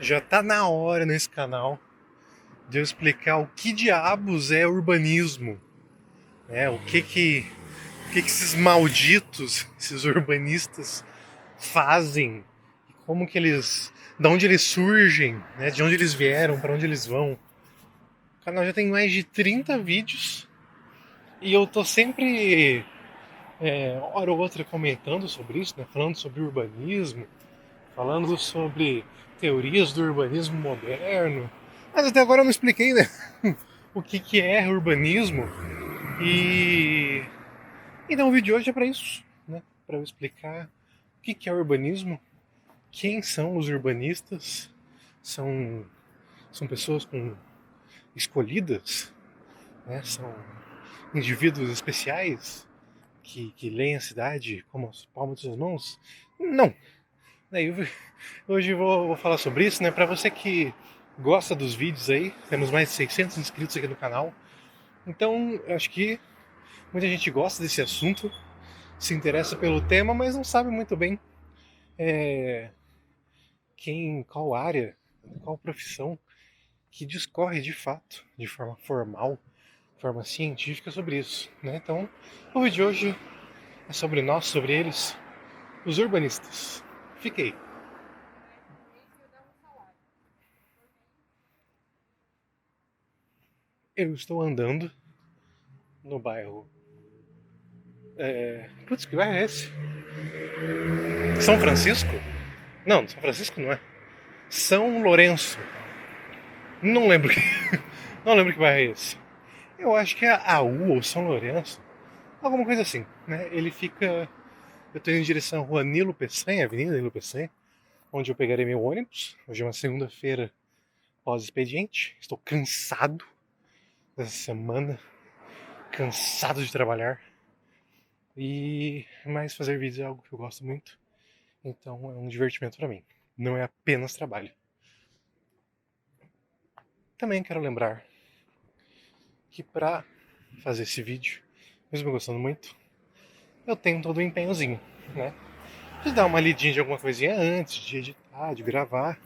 Já tá na hora nesse canal de eu explicar o que diabos é urbanismo, né? O que que esses malditos, esses urbanistas fazem, como que eles, de onde eles surgem, né? De onde eles vieram, para onde eles vão. O canal já tem mais de 30 vídeos e eu tô sempre, hora ou outra, comentando sobre isso, né? Falando sobre urbanismo, falando sobre teorias do urbanismo moderno. Mas até agora eu não expliquei, né? O que, que é urbanismo. E então o vídeo de hoje é para isso, né? Para eu explicar o que, que é urbanismo, quem são os urbanistas, são, são pessoas escolhidas, né? São indivíduos especiais que leem a cidade como as palmas de suas mãos? Não. Daí, hoje eu vou falar sobre isso, né? Para você que gosta dos vídeos aí, temos mais de 600 inscritos aqui no canal. Então, eu acho que muita gente gosta desse assunto, se interessa pelo tema, mas não sabe muito bem é, qual área, qual profissão que discorre de fato, de forma formal, de forma científica sobre isso, né? Então, o vídeo de hoje é sobre nós, sobre eles, os urbanistas. Fiquei. Eu estou andando no bairro. Putz, que bairro é esse? São Francisco? Não, São Francisco não é. São Lourenço. Não lembro que, não lembro que bairro é esse. Eu acho que é AU ou São Lourenço. Alguma coisa assim, né? Ele fica. Eu estou indo em direção à rua Nilo Peçanha, Avenida Nilo Peçanha, onde eu pegarei meu ônibus. Hoje é uma segunda-feira pós-expediente. Estou cansado dessa semana, cansado de trabalhar. Mas fazer vídeos é algo que eu gosto muito, então é um divertimento para mim. Não é apenas trabalho. Também quero lembrar que para fazer esse vídeo, mesmo gostando muito, eu tenho todo o empenhozinho, né? De dar uma lidinha de alguma coisinha antes, de editar, de gravar,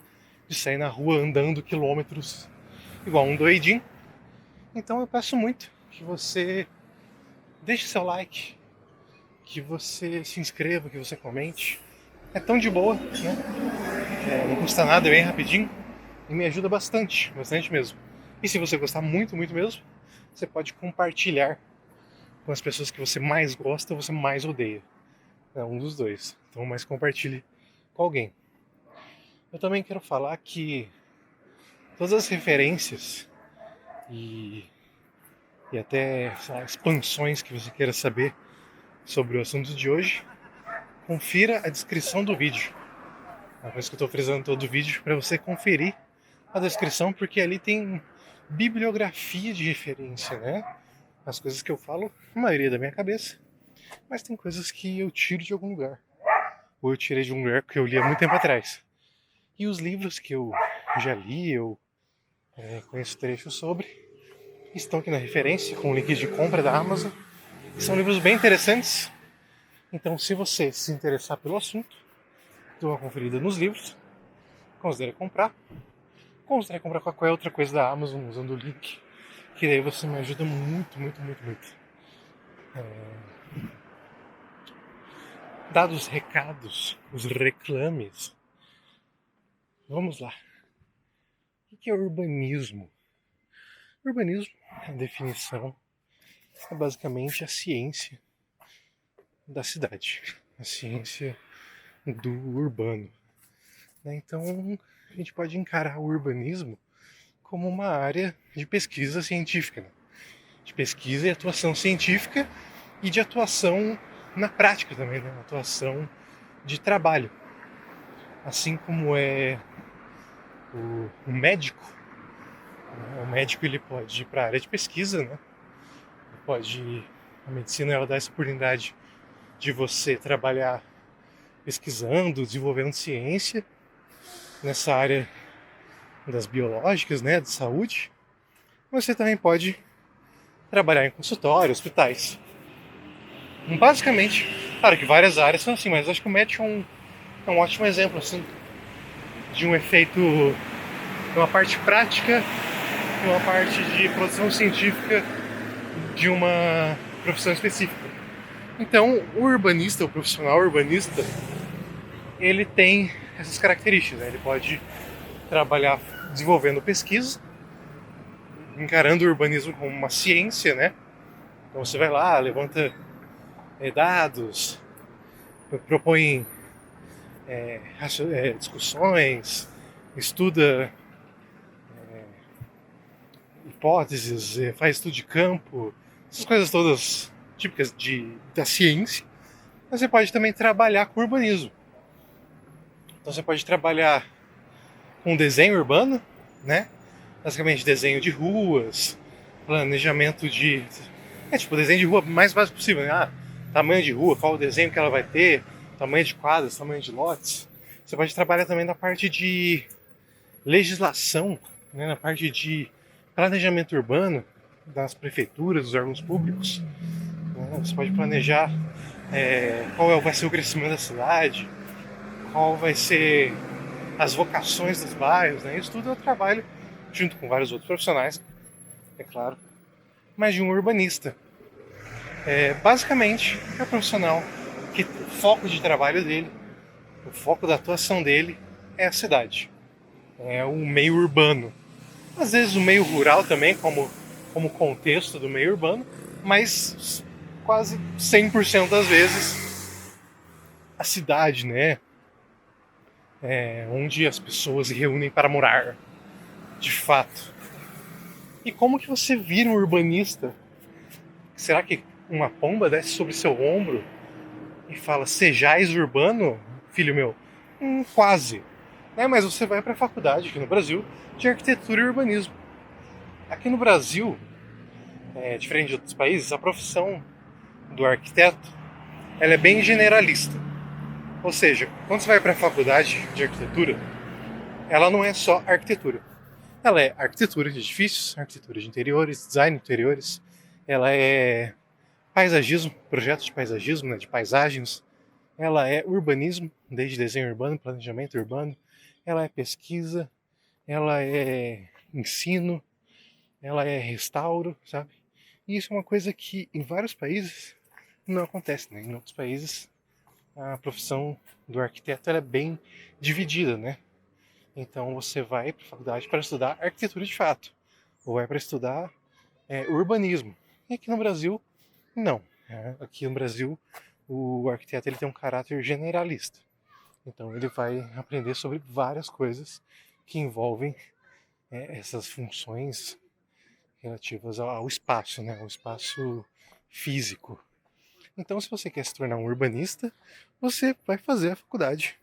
de sair na rua andando quilômetros igual um doidinho. Então eu peço muito que você deixe seu like, que você se inscreva, que você comente. É tão de boa, né? Não custa nada, é bem rapidinho e me ajuda bastante, bastante mesmo. E se você gostar muito, muito mesmo, você pode compartilhar com as pessoas que você mais gosta ou você mais odeia. É um dos dois. Então, mais compartilhe com alguém. Eu também quero falar que todas as referências e, e até lá, expansões que você queira saber sobre o assunto de hoje, confira a descrição do vídeo. É por isso que eu estou frisando todo o vídeo, para você conferir a descrição, porque ali tem bibliografia de referência, né? As coisas que eu falo, a maioria da minha cabeça, mas tem coisas que eu tiro de algum lugar. Ou eu tirei de um lugar que eu li há muito tempo atrás. E os livros que eu já li, eu conheço trechos sobre, estão aqui na referência, com links de compra da Amazon. São livros bem interessantes. Então, se você se interessar pelo assunto, dê uma conferida nos livros, considere comprar. Considere comprar qualquer outra coisa da Amazon usando o link, que daí você me ajuda muito, muito, muito, muito. Dados os recados, os reclames, vamos lá. O que é urbanismo? Urbanismo, a definição, é basicamente a ciência da cidade, a ciência do urbano. Então, a gente pode encarar o urbanismo como uma área de pesquisa científica, né? De pesquisa e atuação científica e de atuação na prática também, né? Atuação de trabalho. Assim como é o médico, né? O médico ele pode ir para a área de pesquisa, né? A medicina ela dá essa oportunidade de você trabalhar pesquisando, desenvolvendo ciência nessa área das biológicas, né, de saúde. Você também pode trabalhar em consultório, hospitais. Basicamente, claro que várias áreas são assim, mas acho que o médico é um ótimo exemplo assim, de um efeito, de uma parte prática e uma parte de produção científica de uma profissão específica. Então, o urbanista, o profissional urbanista, ele tem essas características, né? Ele pode trabalhar desenvolvendo pesquisa, encarando o urbanismo como uma ciência, né? Então você vai lá, levanta dados, propõe discussões, estuda hipóteses, faz estudo de campo, essas coisas todas típicas da ciência. Mas você pode também trabalhar com urbanismo. Então você pode trabalhar com desenho urbano, né? Basicamente desenho de ruas, planejamento de... tipo, desenho de rua mais básico possível, né? Tamanho de rua, qual o desenho que ela vai ter, tamanho de quadras, tamanho de lotes. Você pode trabalhar também na parte de legislação, né? Na parte de planejamento urbano das prefeituras, dos órgãos públicos. Né? Você pode planejar qual vai ser o crescimento da cidade, qual vai ser as vocações dos bairros, né? Isso tudo é trabalho junto com vários outros profissionais, é claro, mas de um urbanista. Basicamente, é o profissional que o foco de trabalho dele, o foco da atuação dele é a cidade, é o meio urbano. Às vezes o meio rural também, como contexto do meio urbano, mas quase 100% das vezes a cidade, né? Onde as pessoas se reúnem para morar, de fato. E como que você vira um urbanista? Será que uma pomba desce sobre seu ombro e fala: sejais urbano, filho meu? Quase. Mas você vai para a faculdade aqui no Brasil de arquitetura e urbanismo. Aqui no Brasil, diferente de outros países, a profissão do arquiteto ela é bem generalista. Ou seja, quando você vai para a faculdade de arquitetura, ela não é só arquitetura. Ela é arquitetura de edifícios, arquitetura de interiores, design de interiores. Ela é paisagismo, projetos de paisagismo, né, de paisagens. Ela é urbanismo, desde desenho urbano, planejamento urbano. Ela é pesquisa, ela é ensino, ela é restauro, sabe? E isso é uma coisa que em vários países não acontece, né? Em outros países a profissão do arquiteto ela é bem dividida, né? Então você vai para a faculdade para estudar arquitetura de fato, ou vai para estudar urbanismo. E aqui no Brasil, não. Aqui no Brasil, o arquiteto ele tem um caráter generalista. Então ele vai aprender sobre várias coisas que envolvem essas funções relativas ao espaço, né? Ao espaço físico. Então, se você quer se tornar um urbanista, você vai fazer a faculdade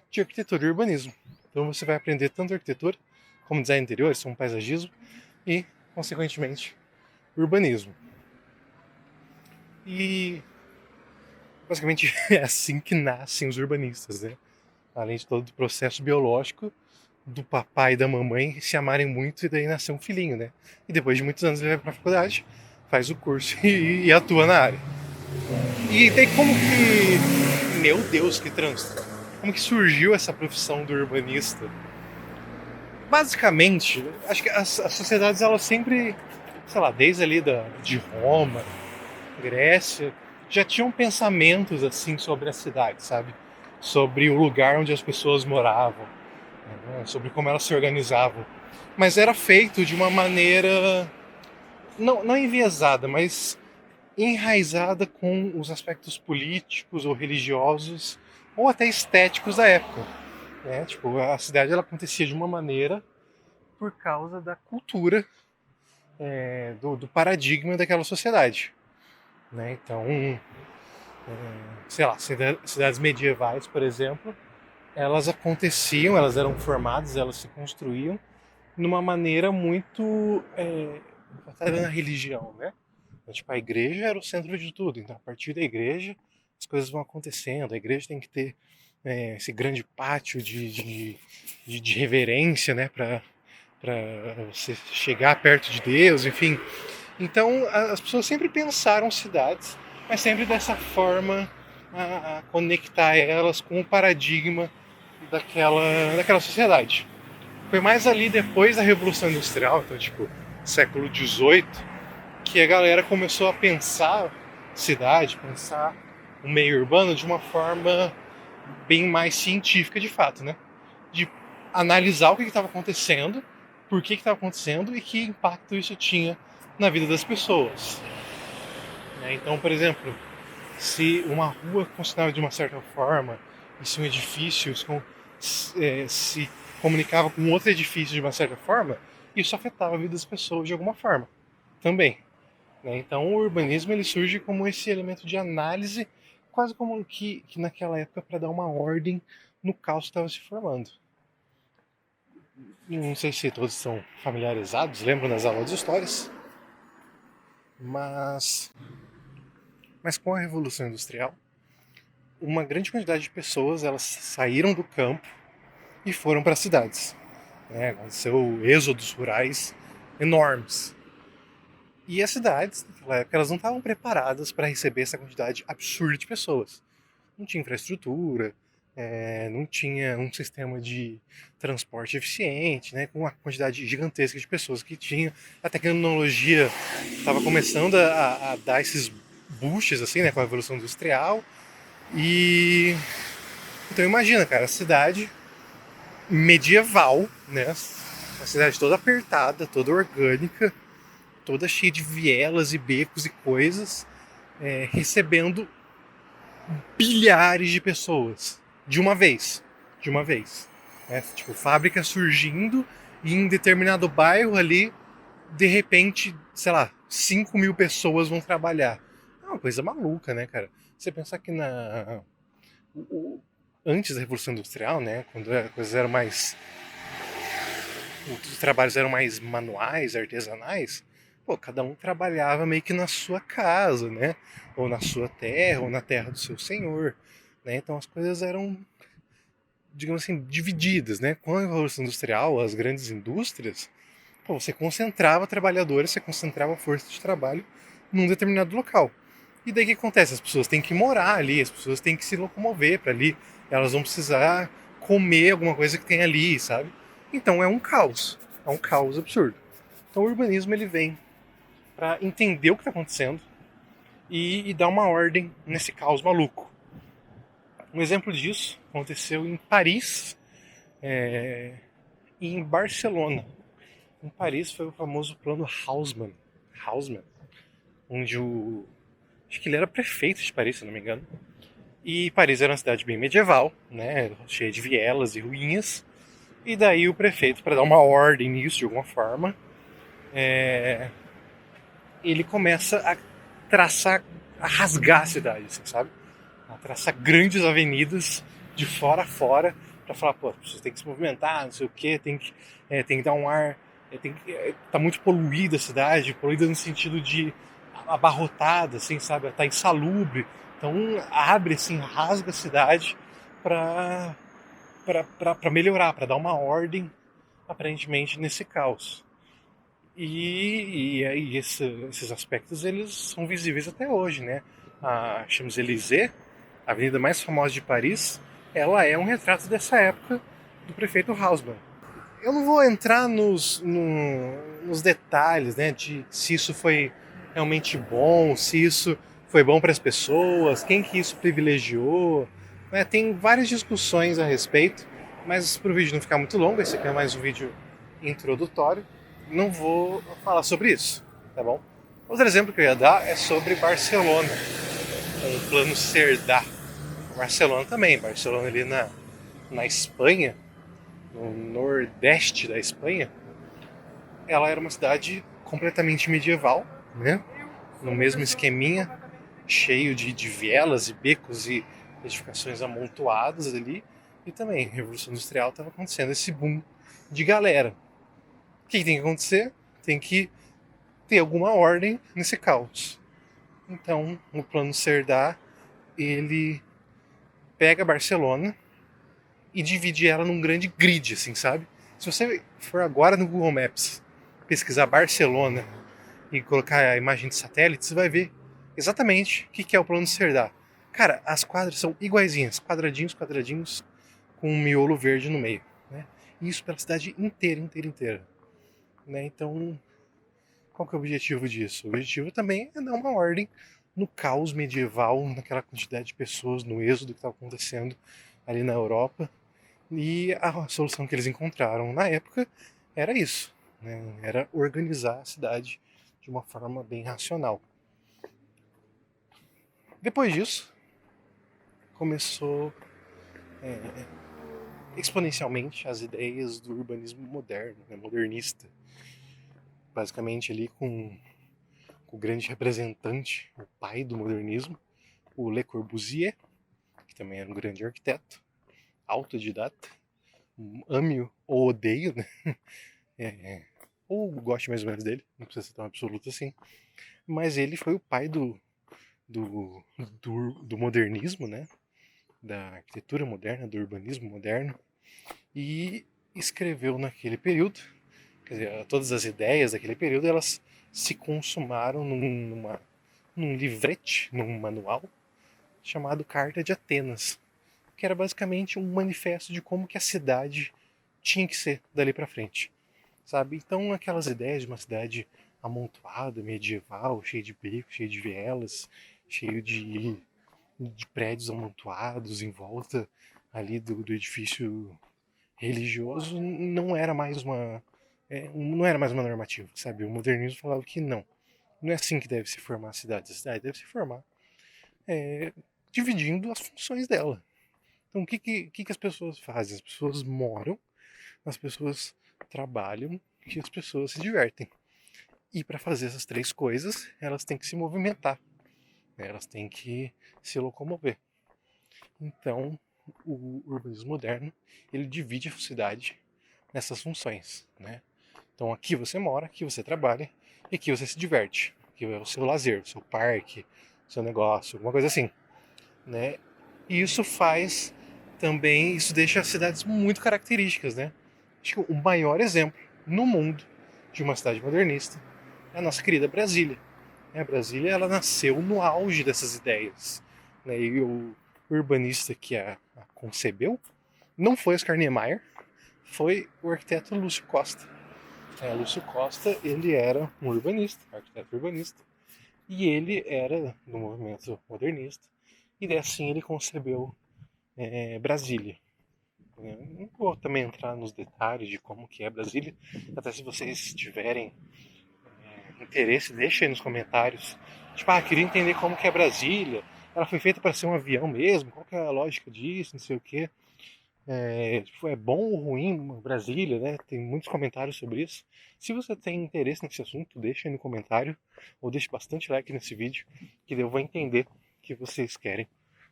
de arquitetura e urbanismo. Então você vai aprender tanto arquitetura como design de interiores, como paisagismo e, consequentemente, urbanismo. E basicamente é assim que nascem os urbanistas, né? Além de todo o processo biológico do papai e da mamãe se amarem muito e daí nascer um filhinho, né? E depois de muitos anos ele vai para a faculdade, faz o curso e atua na área. E daí como que... Meu Deus, que trânsito! Como que surgiu essa profissão do urbanista? Basicamente, acho que as sociedades, elas sempre, sei lá, desde ali de Roma, Grécia, já tinham pensamentos assim sobre a cidade, sabe? Sobre o lugar onde as pessoas moravam, né? Sobre como elas se organizavam. Mas era feito de uma maneira, não enviesada, mas enraizada com os aspectos políticos ou religiosos ou até estéticos da época. Tipo, a cidade ela acontecia de uma maneira por causa da cultura, do paradigma daquela sociedade. Né? Então, sei lá, cidades medievais, por exemplo, elas aconteciam, elas eram formadas, elas se construíam numa maneira muito baseada na religião, né? Então, tipo, a igreja era o centro de tudo, então a partir da igreja as coisas vão acontecendo, a igreja tem que ter esse grande pátio de reverência, né, para você chegar perto de Deus, enfim. Então as pessoas sempre pensaram cidades, mas sempre dessa forma a conectar elas com o paradigma daquela sociedade. Foi mais ali depois da Revolução Industrial, então tipo, século XVIII, que a galera começou a pensar cidade, pensar o meio urbano de uma forma bem mais científica de fato, né? De analisar o que estava acontecendo, por que estava acontecendo e que impacto isso tinha na vida das pessoas. Então, por exemplo, se uma rua funcionava de uma certa forma, e se um edifício se comunicava com outro edifício de uma certa forma, isso afetava a vida das pessoas de alguma forma também. Então o urbanismo ele surge como esse elemento de análise, quase como que naquela época para dar uma ordem no caos que estava se formando. Não sei se todos estão familiarizados, lembram das aulas de histórias, mas, mas com a Revolução Industrial, uma grande quantidade de pessoas elas saíram do campo e foram para as cidades. Aconteceu êxodos rurais enormes. E as cidades, naquela época, elas não estavam preparadas para receber essa quantidade absurda de pessoas. Não tinha infraestrutura, não tinha um sistema de transporte eficiente, né, com uma quantidade gigantesca de pessoas que tinha. A tecnologia estava começando a dar esses boosts, assim, né, com a Revolução Industrial. E então imagina, cara, a cidade medieval, né, uma cidade toda apertada, toda orgânica, toda cheia de vielas e becos e coisas, recebendo bilhares de pessoas de uma vez. De uma vez. Tipo, fábrica surgindo e em determinado bairro ali, de repente, sei lá, 5 mil pessoas vão trabalhar. É uma coisa maluca, né, cara? Você pensar que antes da Revolução Industrial, né, quando as coisas eram mais os trabalhos eram mais manuais, artesanais, pô, cada um trabalhava meio que na sua casa, né? Ou na sua terra, ou na terra do seu senhor, né? Então as coisas eram, digamos assim, divididas, né? Com a Revolução Industrial, as grandes indústrias, pô, você concentrava trabalhadores, você concentrava força de trabalho num determinado local. E daí o que acontece? As pessoas têm que morar ali, as pessoas têm que se locomover para ali, elas vão precisar comer alguma coisa que tem ali, sabe? Então é um caos absurdo. Então o urbanismo ele vem para entender o que está acontecendo e dar uma ordem nesse caos maluco. Um exemplo disso aconteceu em Paris e em Barcelona. Em Paris foi o famoso plano Haussmann, onde acho que ele era prefeito de Paris, se não me engano. E Paris era uma cidade bem medieval, né, cheia de vielas e ruínas. E daí o prefeito, para dar uma ordem nisso de alguma forma, ele começa a traçar, a rasgar a cidade, assim, sabe? A traçar grandes avenidas de fora a fora para falar, pô, você tem que se movimentar, não sei o que, tem que dar um ar, tá muito poluída a cidade, poluída no sentido de abarrotada, assim, sabe? Tá insalubre. Então abre, assim, rasga a cidade para para melhorar, para dar uma ordem aparentemente nesse caos. E esses aspectos eles são visíveis até hoje, né? A Champs-Élysées, a avenida mais famosa de Paris, ela é um retrato dessa época do prefeito Haussmann. Eu não vou entrar nos detalhes, né, de se isso foi realmente bom, se isso foi bom para as pessoas, quem que isso privilegiou. Né? Tem várias discussões a respeito, mas para o vídeo não ficar muito longo, esse aqui é mais um vídeo introdutório, não vou falar sobre isso, tá bom? Outro exemplo que eu ia dar é sobre Barcelona, o plano Cerdà. Barcelona também, Barcelona ali na Espanha, no nordeste da Espanha, ela era uma cidade completamente medieval, né? No mesmo esqueminha, cheio de vielas e becos e edificações amontoadas ali. E também, a Revolução Industrial estava acontecendo esse boom de galera. O que tem que acontecer? Tem que ter alguma ordem nesse caos. Então, o plano Cerdà, ele pega Barcelona e divide ela num grande grid, assim, sabe? Se você for agora no Google Maps pesquisar Barcelona e colocar a imagem de satélite, você vai ver exatamente o que é o plano Cerdà. Cara, as quadras são iguaizinhas, quadradinhos, quadradinhos, com um miolo verde no meio, né? Isso pela cidade inteira, inteira, inteira, né? Então, qual que é o objetivo disso? O objetivo também é dar uma ordem no caos medieval, naquela quantidade de pessoas, no êxodo que estava acontecendo ali na Europa. E a solução que eles encontraram na época era isso, né? Era organizar a cidade de uma forma bem racional. Depois disso, começou exponencialmente as ideias do urbanismo moderno, né, modernista. Basicamente ali com o grande representante, o pai do modernismo, o Le Corbusier, que também era um grande arquiteto, autodidata, ame-o ou odeio, né? Ou goste mais ou menos dele, não precisa ser tão absoluto assim. Mas ele foi o pai do, do modernismo, né? Da arquitetura moderna, do urbanismo moderno, e escreveu naquele período, quer dizer, todas as ideias daquele período, elas se consumaram num livrete, num manual, chamado Carta de Atenas, que era basicamente um manifesto de como que a cidade tinha que ser dali para frente, sabe? Então aquelas ideias de uma cidade amontoada, medieval, cheia de becos, cheia de vielas, cheio de prédios amontoados em volta ali do edifício religioso, não era mais uma normativa, sabe? O modernismo falava que não é assim que deve se formar a cidade. A cidade deve se formar é, dividindo as funções dela. Então, o que as pessoas fazem? As pessoas moram, as pessoas trabalham e as pessoas se divertem. E para fazer essas três coisas, elas têm que se movimentar, né? Elas têm que se locomover. Então, o urbanismo moderno, ele divide a cidade nessas funções, né? Então, aqui você mora, aqui você trabalha e aqui você se diverte. Aqui é o seu lazer, o seu parque, o seu negócio, alguma coisa assim, né? E isso faz também, isso deixa as cidades muito características, né? Acho que o maior exemplo no mundo de uma cidade modernista é a nossa querida Brasília. A Brasília, ela nasceu no auge dessas ideias, né? E o urbanista que a concebeu não foi Oscar Niemeyer, foi o arquiteto Lúcio Costa. Lúcio Costa, ele era um urbanista, arquiteto urbanista, e ele era do movimento modernista, e assim ele concebeu Brasília. Não vou também entrar nos detalhes de como que é Brasília, até se vocês tiverem interesse, deixa aí nos comentários. Tipo, queria entender como que é Brasília, ela foi feita para ser um avião mesmo, qual que é a lógica disso, não sei o quê. Tipo, é bom ou ruim Brasília, né? Tem muitos comentários sobre isso. Se você tem interesse nesse assunto, deixa aí no comentário, ou deixe bastante like nesse vídeo, que eu vou entender que vocês querem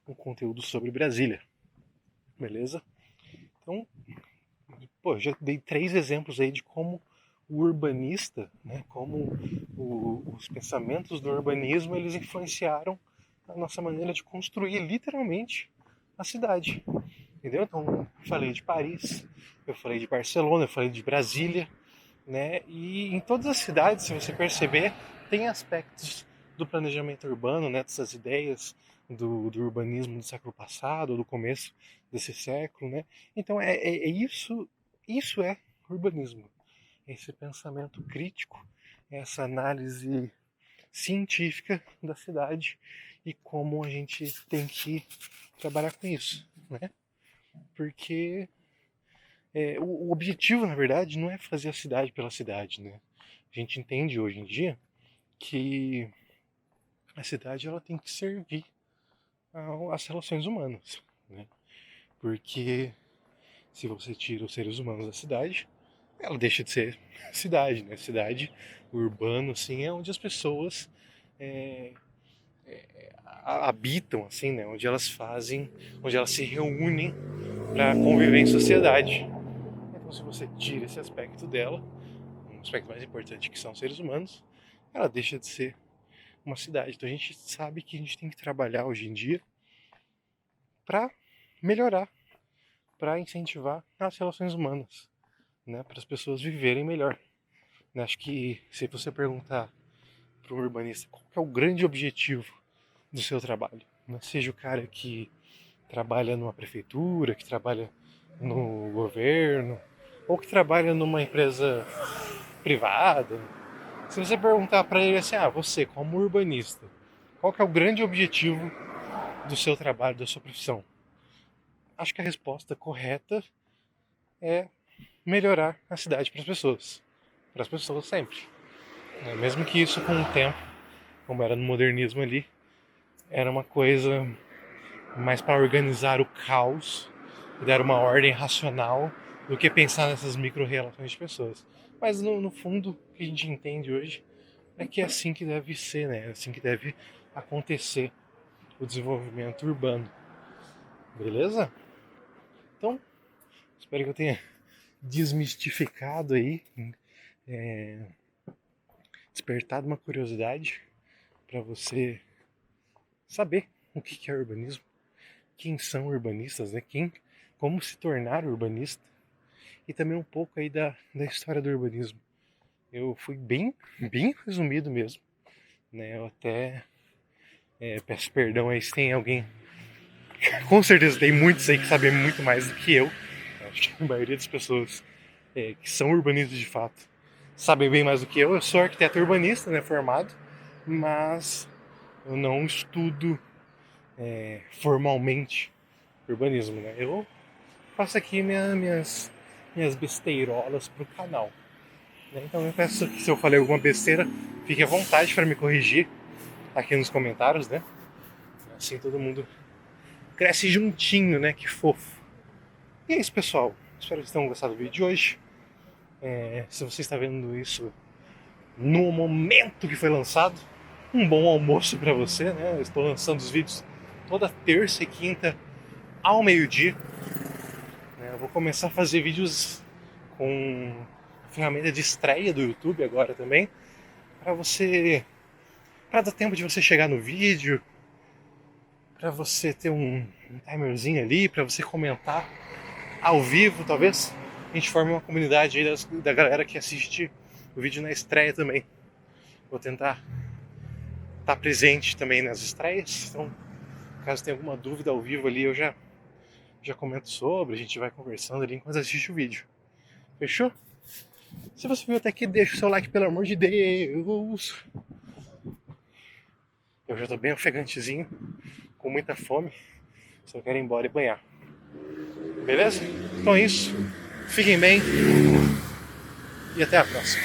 um conteúdo sobre Brasília. Beleza? Então, pô, já dei 3 exemplos aí de como o urbanista, né, como os pensamentos do urbanismo, eles influenciaram a nossa maneira de construir literalmente a cidade. Entendeu? Então, eu falei de Paris, eu falei de Barcelona, eu falei de Brasília, né? E em todas as cidades, se você perceber, tem aspectos do planejamento urbano, né? Dessas ideias do urbanismo do século passado, do começo desse século, né? Então, isso é urbanismo. Esse pensamento crítico, essa análise científica da cidade e como a gente tem que trabalhar com isso, né? Porque o objetivo, na verdade, não é fazer a cidade pela cidade, né? A gente entende hoje em dia que a cidade ela tem que servir às relações humanas, né? Porque se você tira os seres humanos da cidade, ela deixa de ser cidade, né? Cidade, urbano, assim, é onde as pessoas é, habitam, assim, né? Onde elas se reúnem para conviver em sociedade. Então, se você tira esse aspecto dela, um aspecto mais importante que são os seres humanos, ela deixa de ser uma cidade. Então a gente sabe que a gente tem que trabalhar hoje em dia para melhorar, para incentivar as relações humanas, né, para as pessoas viverem melhor. Acho que se você perguntar para um urbanista qual é o grande objetivo do seu trabalho, né, seja o cara que trabalha numa prefeitura, que trabalha no governo ou que trabalha numa empresa privada, se você perguntar para ele assim, você como urbanista, qual que é o grande objetivo do seu trabalho, da sua profissão? Acho que a resposta correta é melhorar a cidade para as pessoas sempre. Mesmo que isso com o tempo, como era no modernismo ali, era uma coisa mais para organizar o caos e dar uma ordem racional do que pensar nessas micro-relações de pessoas. Mas no fundo, o que a gente entende hoje é que é assim que deve ser, né? É assim que deve acontecer o desenvolvimento urbano. Beleza? Então, espero que eu tenha desmistificado aí, despertado uma curiosidade para você saber o que é urbanismo, quem são urbanistas, né? Como se tornar urbanista e também um pouco aí da história do urbanismo. Eu fui bem resumido mesmo, né? Eu até peço perdão aí se tem alguém, com certeza tem muitos aí que sabem muito mais do que eu. Acho que a maioria das pessoas que são urbanistas de fato sabem bem mais do que eu. Eu sou arquiteto urbanista, né, formado, mas eu não estudo formalmente urbanismo, né? Eu faço aqui minhas besteirolas pro canal. Né? Então eu peço que se eu falei alguma besteira, fique à vontade para me corrigir aqui nos comentários, né? Assim todo mundo cresce juntinho, né? Que fofo. E é isso, pessoal. Espero que vocês tenham gostado do vídeo de hoje. Se você está vendo isso no momento que foi lançado, um bom almoço para você, né? Eu estou lançando os vídeos toda terça e quinta ao meio-dia. Eu vou começar a fazer vídeos com a ferramenta de estreia do YouTube agora também, para dar tempo de você chegar no vídeo, para você ter um timerzinho ali, para você comentar ao vivo, talvez a gente forme uma comunidade aí da galera que assiste o vídeo na estreia também. Vou tentar estar presente também nas estreias, então caso tenha alguma dúvida ao vivo ali, eu já comento sobre, a gente vai conversando ali enquanto assiste o vídeo. Fechou? Se você viu até aqui, deixa o seu like, pelo amor de Deus. Eu já tô bem ofegantezinho, com muita fome, só quero ir embora e banhar. Beleza? Então é isso. Fiquem bem e até a próxima.